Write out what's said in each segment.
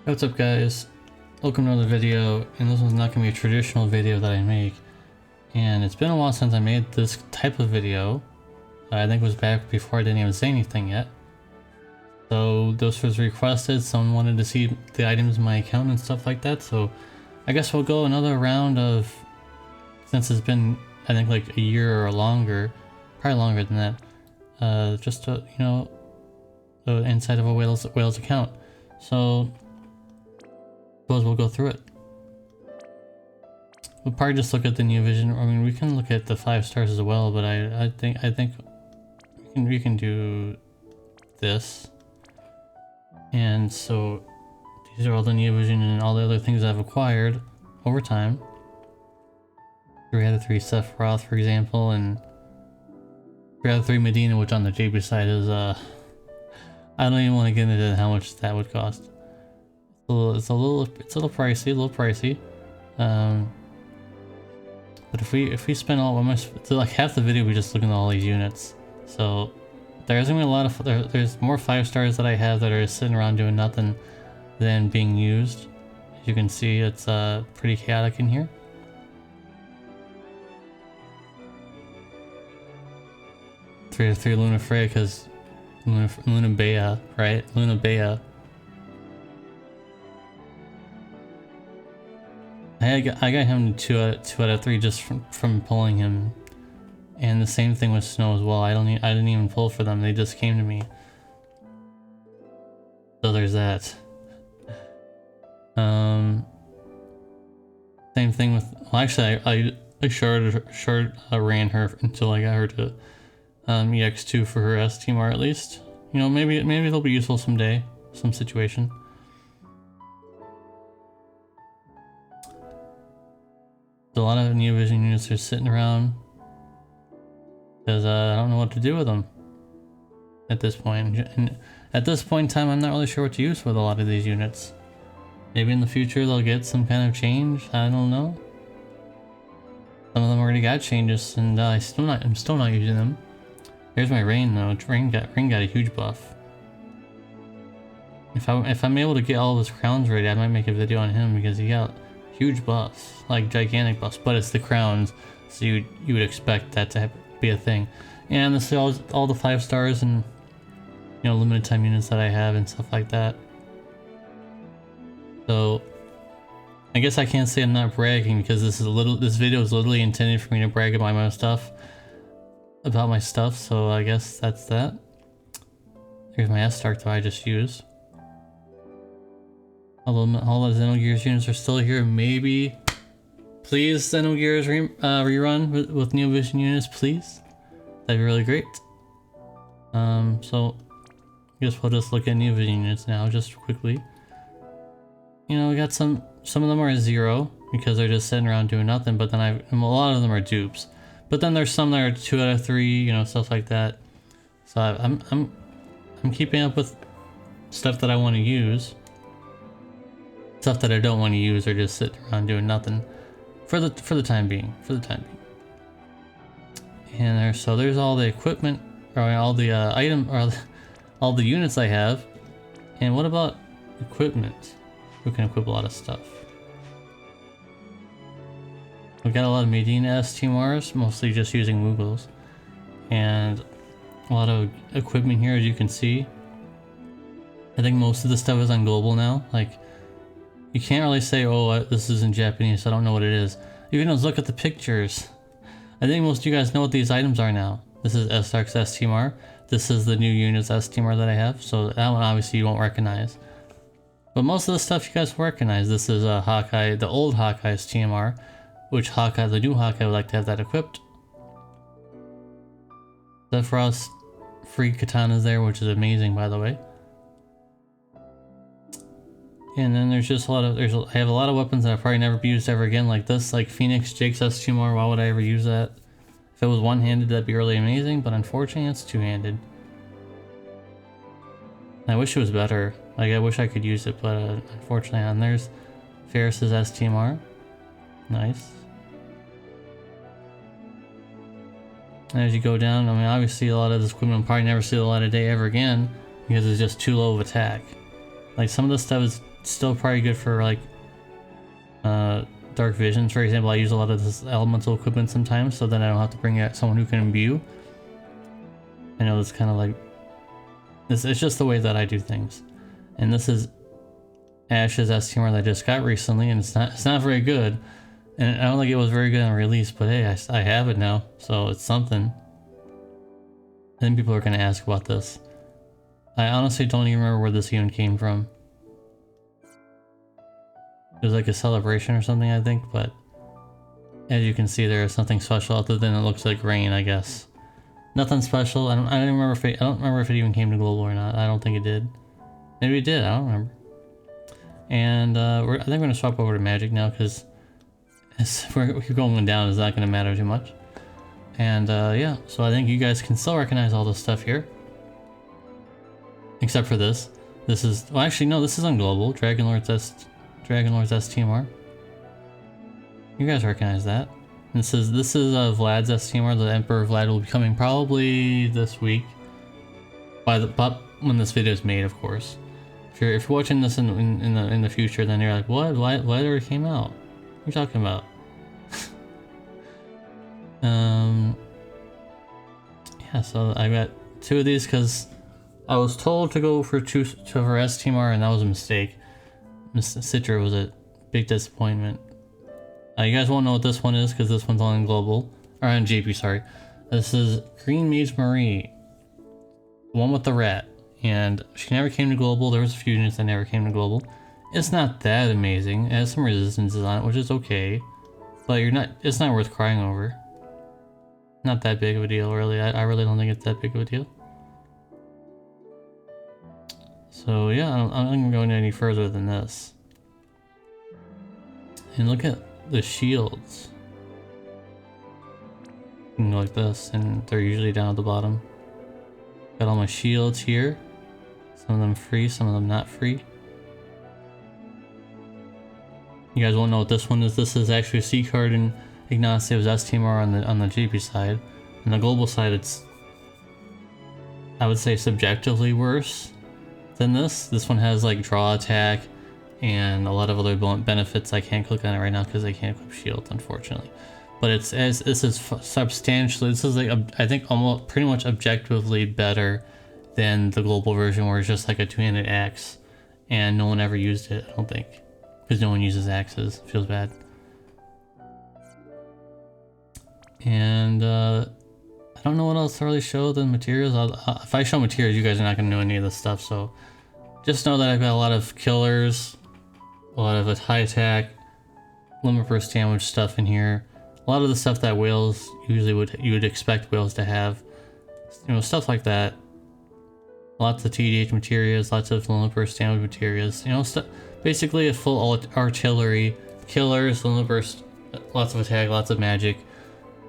What's up guys, welcome to another video, and this one's not going to be a traditional video that I make, and it's been a while since I made this type of video. I think it was back before I didn't even say anything yet. So this was requested, someone wanted to see the items in my account and stuff like that, so I guess we'll go another round of, since it's been I think like a year or longer, probably longer than that, just to, you know, the inside of a whale's account. So suppose we'll go through it. We'll probably just look at the Neovision. I mean, we can look at the 5 stars as well, but I think we can do this. And so these are all the Neovision and all the other things I've acquired over time. 3 out of 3 Sephiroth, for example, and 3 out of 3 Medina, which on the JB side is I don't even want to get into how much that would cost. It's a little pricey, but if we spend all so like half the video we just looking at all these units, so there's gonna be a lot of there's more 5 stars that I have that are sitting around doing nothing than being used. As you can see, it's pretty chaotic in here. Three to 3 Luna Freya, because Luna Bea, right? Luna Bea. I got him 2 out of 3 just from pulling him, and the same thing with Snow as well. I didn't even pull for them; they just came to me. So there's that. Same thing with. Well, actually, I short ran her until I got her to EX2 for her STMR at least. You know, maybe it'll be useful someday, some situation. A lot of Neovision units are sitting around because I don't know what to do with them at this point. And at this point in time, I'm not really sure what to use with a lot of these units. Maybe in the future they'll get some kind of change. I don't know. Some of them already got changes, and I'm still not using them. Here's my Rain though. Rain got a huge buff. If I'm able to get all of his crowns ready, I might make a video on him because he got huge buffs, like gigantic buffs, but it's the crowns, so you would expect that to be a thing. And this is all the 5 stars and, you know, limited time units that I have and stuff like that. So I guess I can't say I'm not bragging, because this video is literally intended for me to brag about my stuff, so I guess that's that. Here's my S-Stark that I just used. All the Xenogears units are still here. Maybe, please, Xenogears rerun with Neovision units, please. That'd be really great. So I guess we'll just look at Neovision units now, just quickly. You know, we got some of them are 0 because they're just sitting around doing nothing. But then a lot of them are dupes. But then there's some that are 2 out of 3, you know, stuff like that. So I'm keeping up with stuff that I want to use. Stuff that I don't want to use or just sitting around doing nothing for the time being. And there's all the equipment, or all the all the units I have. And what about equipment? We can equip a lot of stuff. We got a lot of Medina STMRs, mostly just using Woogles, and a lot of equipment here, as you can see. I think most of the stuff is on global now. Like, you can't really say, oh, this is in Japanese, so I don't know what it is. You can just look at the pictures. I think most of you guys know what these items are now. This is S-Stark's STMR. This is the new unit's STMR that I have, so that one obviously you won't recognize. But most of the stuff you guys will recognize. This is Hawkeye, the old Hawkeye's TMR, which Hawkeye, the new Hawkeye, would like to have that equipped. Sephiroth's free katanas there, which is amazing, by the way. And then there's just I have a lot of weapons that I've probably never used ever again, like this, like Phoenix, Jake's STMR. Why would I ever use that? If it was one-handed, that'd be really amazing, but unfortunately it's two-handed. I wish it was better. Like, I wish I could use it, but unfortunately, and there's Ferris's STMR. Nice. And as you go down, I mean, obviously a lot of this equipment will probably never see the light of day ever again, because it's just too low of attack. Like some of this stuff is still probably good for like dark visions, for example. I use a lot of this elemental equipment sometimes, so then I don't have to bring out someone who can imbue. I know it's kind of like this. It's just the way that I do things. And this is Ash's STMR that I just got recently, and it's not very good. And I don't think it was very good on release, but hey, I have it now, so it's something. Then people are gonna ask about this. I honestly don't even remember where this even came from. It was like a celebration or something, I think, but as you can see, there is something special other than it looks like rain, I guess. Nothing special. I don't remember if it even came to global or not. I don't think it did. Maybe it did. I don't remember. And I think we're gonna swap over to magic now because we keep going down. It's not gonna matter too much. And yeah, so I think you guys can still recognize all this stuff here, except for this. This is, well, actually no, this is on global. Dragon Lord's STMR. You guys recognize that. This is Vlad's STMR. The Emperor Vlad will be coming probably this week. When this video is made, of course. If you're watching this in the future, then you're like, what? Vlad already came out. What are you talking about? Yeah, so I got 2 of these because I was told to go for 2 for STMR, and that was a mistake. Citra was a big disappointment. You guys won't know what this one is because this one's on global, or on GP, sorry. This is Green Mage Marie, the one with the rat, and she never came to global. There was a few units that never came to global. It's not that amazing. It has some resistances on it, which is okay, but it's not worth crying over. Not that big of a deal, really. I really don't think it's that big of a deal. So yeah, I'm not going to go any further than this. And look at the shields. You can go like this, and they're usually down at the bottom. Got all my shields here. Some of them free, some of them not free. You guys won't know what this one is. This is actually a C card in Ignacio's STMR on the GP side. On the global side, it's, I would say, subjectively worse than this. This one has like draw attack and a lot of other benefits. I can't click on it right now because I can't equip shields, unfortunately. But this is substantially, this is like I think almost pretty much objectively better than the global version, where it's just like a 2-handed axe, and no one ever used it, I don't think, because no one uses axes. Feels bad. And I don't know what else to really show the materials. If I show materials, you guys are not going to know any of this stuff, so just know that I've got a lot of killers, a lot of high attack, limit burst damage stuff in here. A lot of the stuff that whales usually you would expect whales to have, you know, stuff like that. Lots of TDH materials, lots of limit burst damage materials, you know, basically a full artillery, killers, limit burst, lots of attack, lots of magic,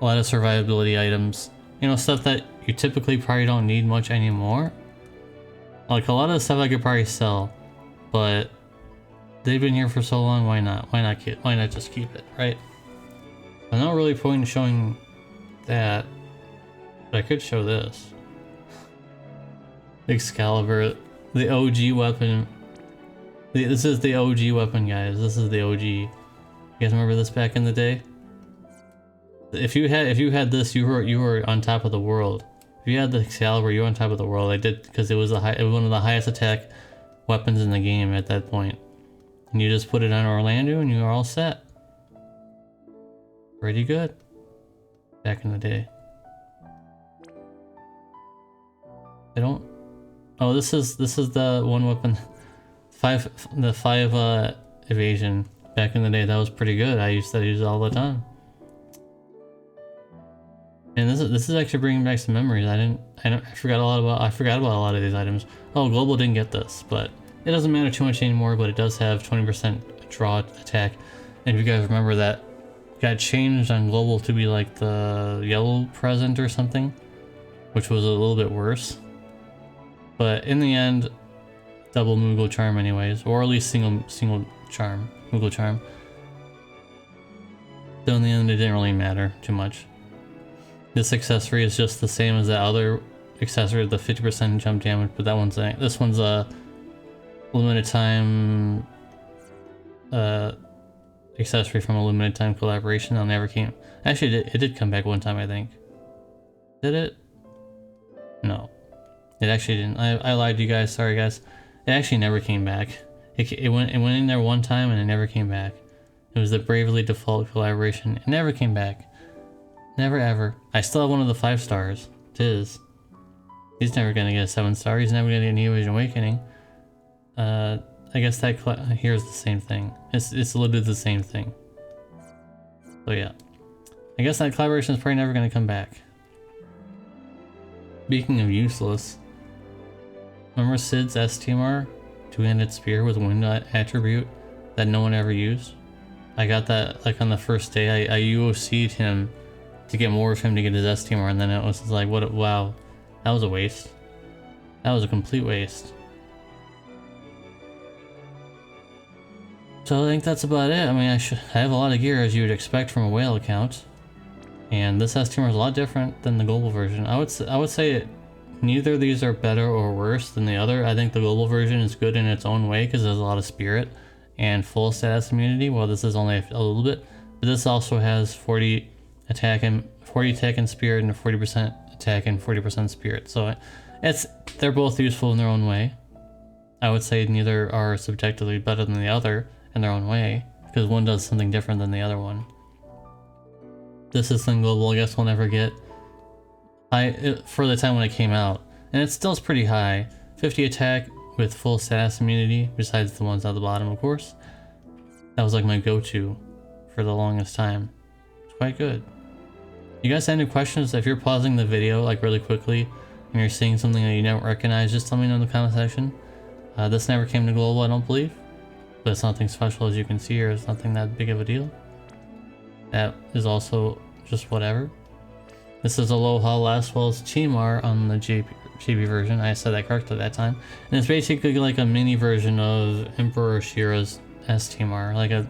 a lot of survivability items, you know, stuff that you typically probably don't need much anymore. Like a lot of the stuff I could probably sell, but they've been here for so long, why not? Why not just keep it, right? I'm not really point in showing that, but I could show this. Excalibur, the OG weapon. This is the OG weapon, guys. This is the OG. You guys remember this back in the day? If you had this, you were on top of the world. If you had the Excalibur, you were on top of the world. I did, because it was one of the highest attack weapons in the game at that point. And you just put it on Orlando, and you are all set. Pretty good. Back in the day. I don't. Oh, this is the one weapon. The 5 evasion. Back in the day, that was pretty good. I used to use it all the time. And this is actually bringing back some memories. I forgot about a lot of these items. Oh, global didn't get this, but it doesn't matter too much anymore. But it does have 20% draw attack. And if you guys remember, that got changed on global to be like the yellow present or something, which was a little bit worse. But in the end, double Moogle charm anyways, or at least single charm, Moogle charm. So in the end, it didn't really matter too much. This accessory is just the same as the other accessory, the 50% jump damage, but this one's limited time accessory from a limited time collaboration that never came. Actually, it did come back one time, I think. Did it? No, it actually didn't. I lied to you guys. Sorry, guys. It actually never came back. It went in there one time and it never came back. It was the Bravely Default collaboration. It never came back. Never ever. I still have one of the 5 stars. Tiz. He's never gonna get a 7-star. He's never gonna get Neovision Awakening. I guess that here's the same thing. It's literally the same thing. So yeah. I guess that collaboration is probably never gonna come back. Speaking of useless, remember Sid's STMR? Two-handed spear with wind attribute that no one ever used? I got that like on the first day. I UOC'd him to get more of him to get his STMR, and then it was like, wow, that was a waste. That was a complete waste. So I think that's about it. I mean, I have a lot of gear as you would expect from a whale account. And this STMR is a lot different than the global version. I would say neither of these are better or worse than the other. I think the global version is good in its own way because there's a lot of spirit and full status immunity, while this is only a little bit. But this also has 40 attack and spirit, and 40% attack and 40% spirit. So they're both useful in their own way. I would say neither are subjectively better than the other in their own way, because one does something different than the other one. This is something global I guess we'll never get. For the time when it came out, and it still is pretty high. 50 attack with full status immunity, besides the ones at the bottom, of course. That was like my go-to for the longest time. It's quite good. You guys have any questions? If you're pausing the video like really quickly and you're seeing something that you don't recognize, just let me know in the comment section. This never came to global, I don't believe, but it's nothing special as you can see here. It's nothing that big of a deal. That is also just whatever. This is Aloha Last Well's TMR on the JP version. I said that correctly that time. And it's basically like a mini version of Emperor Shira's STMR. Like a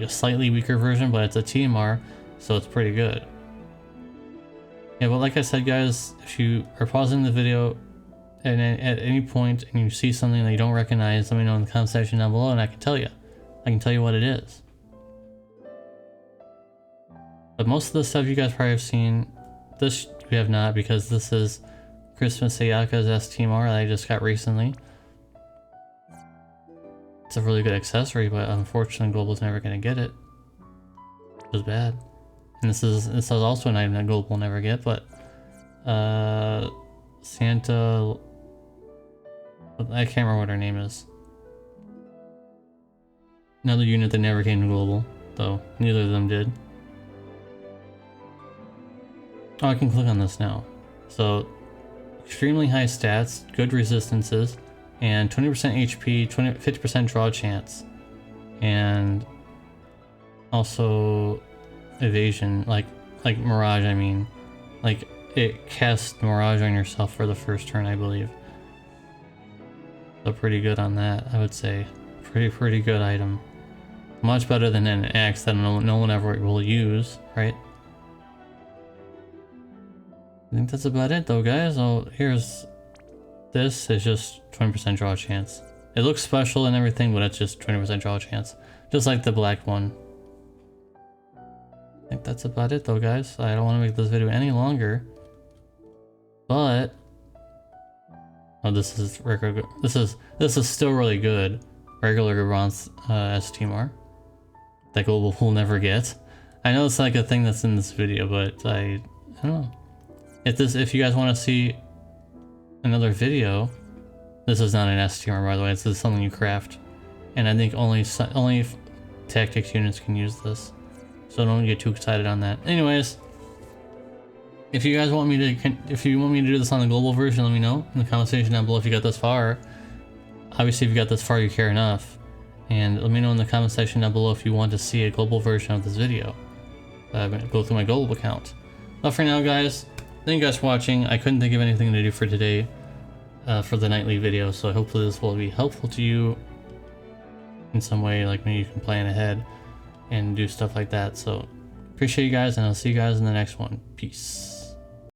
slightly weaker version, but it's a TMR, so it's pretty good. Yeah, but like I said, guys, if you are pausing the video and at any point and you see something that you don't recognize, let me know in the comment section down below and I can tell you. I can tell you what it is. But most of the stuff you guys probably have seen. This we have not, because this is Christmas Sayaka's STMR that I just got recently. It's a really good accessory, but unfortunately Global's never going to get it. It was bad. And this is also an item that Global will never get, but Santa, I can't remember what her name is. Another unit that never came to Global, though neither of them did. Oh, I can click on this now. So, extremely high stats, good resistances, and 20% HP, 50% draw chance, and also evasion, like Mirage. I mean, like it casts Mirage on yourself for the first turn, I believe. So pretty good on that, I would say. Pretty good item. Much better than an axe that no one ever will use, right? I think that's about it though, guys. Oh, this is just 20% draw chance. It looks special and everything, but it's just 20% draw chance. Just like the black one. I think that's about it though, guys. I don't want to make this video any longer. But oh, this is regular. This is still really good. Regular bronze STMR that Global will never get. I know it's like a thing that's in this video, but I don't know. If you guys want to see another video, this is not an STMR, by the way. This is something you craft, and I think only tactics units can use this. So don't get too excited on that. Anyways, if you guys want me to do this on the global version, let me know in the comment section down below. If you got this far, obviously if you got this far, you care enough, and let me know in the comment section down below if you want to see a global version of this video. Go through my global account. But for now, guys, thank you guys for watching. I couldn't think of anything to do for today, for the nightly video, so hopefully this will be helpful to you in some way, like maybe you can plan ahead and do stuff like that. So appreciate you guys, and I'll see you guys in the next one. Peace.